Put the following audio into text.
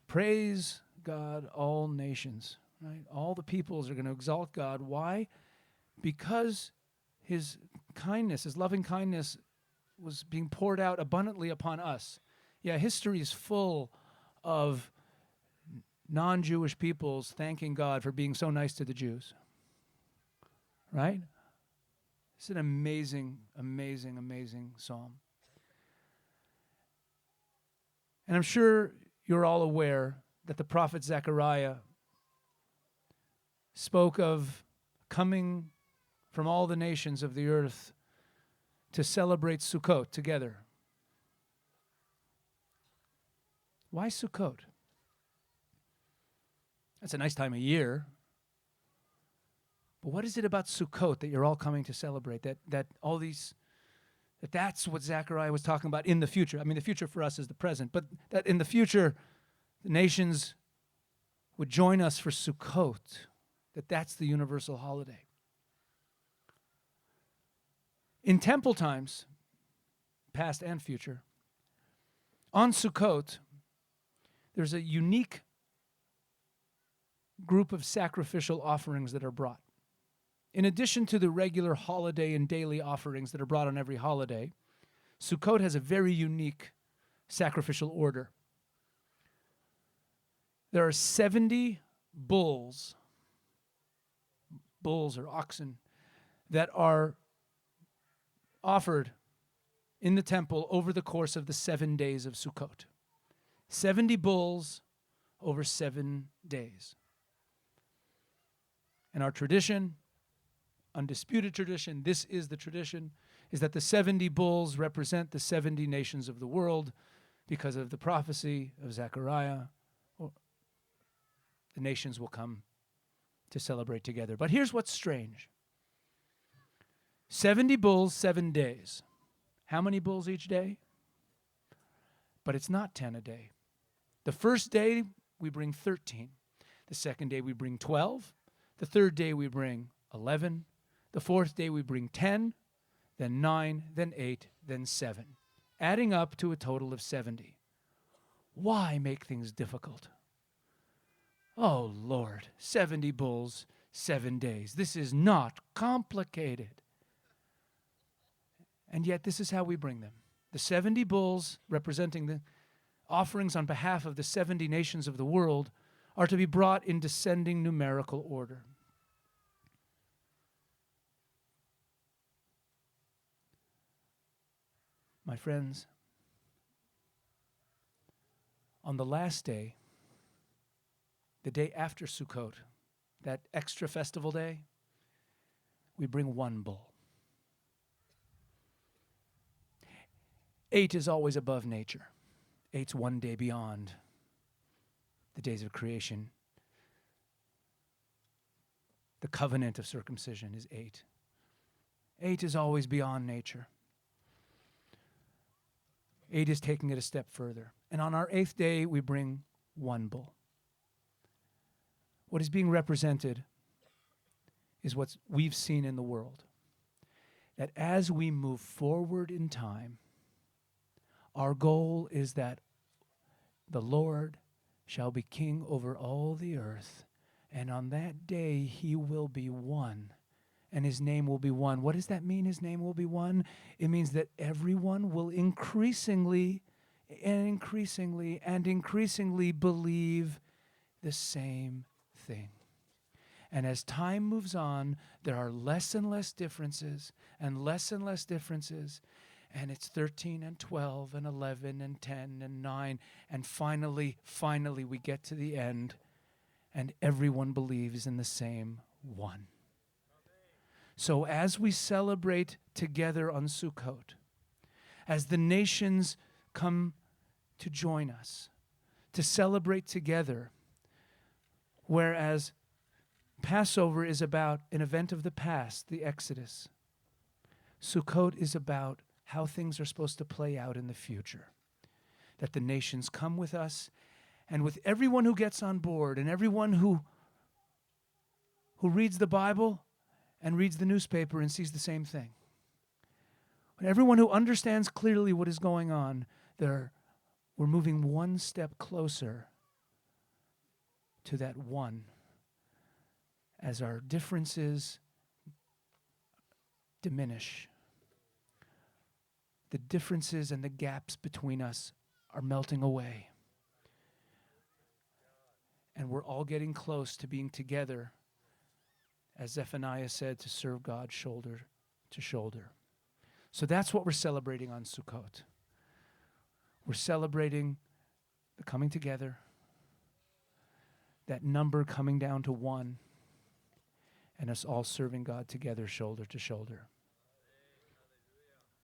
Praise God, all nations, right? All the peoples are going to exalt God. Why? Because his kindness, his loving kindness was being poured out abundantly upon us. Yeah, history is full of non-Jewish peoples thanking God for being so nice to the Jews. Right? It's an amazing, amazing, amazing psalm. And I'm sure you're all aware that the prophet Zechariah spoke of coming from all the nations of the earth to celebrate Sukkot together. Why Sukkot? That's a nice time of year. But what is it about Sukkot that you're all coming to celebrate? That's what Zechariah was talking about in the future. I mean, the future for us is the present, but that in the future, the nations would join us for Sukkot, that's the universal holiday. In temple times, past and future, on Sukkot, there's a unique group of sacrificial offerings that are brought. In addition to the regular holiday and daily offerings that are brought on every holiday, Sukkot has a very unique sacrificial order. There are 70 bulls or oxen, that are offered in the temple over the course of the 7 days of Sukkot. 70 bulls over 7 days. And our tradition, undisputed tradition, this is the tradition, is that the 70 bulls represent the 70 nations of the world because of the prophecy of Zechariah. The nations will come to celebrate together. But here's what's strange. 70 bulls, 7 days. How many bulls each day? But it's not 10 a day. The first day, we bring 13. The second day, we bring 12. The third day, we bring 11. The fourth day, we bring 10, then 9, then 8, then 7, adding up to a total of 70. Why make things difficult? Oh, Lord, 70 bulls, 7 days. This is not complicated. And yet this is how we bring them. The 70 bulls, representing the offerings on behalf of the 70 nations of the world, are to be brought in descending numerical order. My friends, on the last day, the day after Sukkot, that extra festival day, we bring 1 bull. 8 is always above nature. 8's 1 day beyond the days of creation. The covenant of circumcision is 8. 8 is always beyond nature. 8 is taking it a step further. And on our 8th day, we bring 1 bull. What is being represented is what we've seen in the world. That as we move forward in time, our goal is that the Lord shall be king over all the earth, and on that day he will be one, and his name will be one. What does that mean, his name will be one? It means that everyone will increasingly believe the same thing. And as time moves on, there are less and less differences, and it's 13 and 12 and 11 and 10 and 9, and finally we get to the end, and everyone believes in the same one. So as we celebrate together on Sukkot, as the nations come to join us, to celebrate together, whereas Passover is about an event of the past, the Exodus, Sukkot is about how things are supposed to play out in the future. That the nations come with us, and with everyone who gets on board, and everyone who reads the Bible and reads the newspaper and sees the same thing. And everyone who understands clearly what is going on, we're moving one step closer to that one as our differences diminish. The differences and the gaps between us are melting away. And we're all getting close to being together, as Zephaniah said, to serve God shoulder to shoulder. So that's what we're celebrating on Sukkot. We're celebrating the coming together, that number coming down to one, and us all serving God together shoulder to shoulder.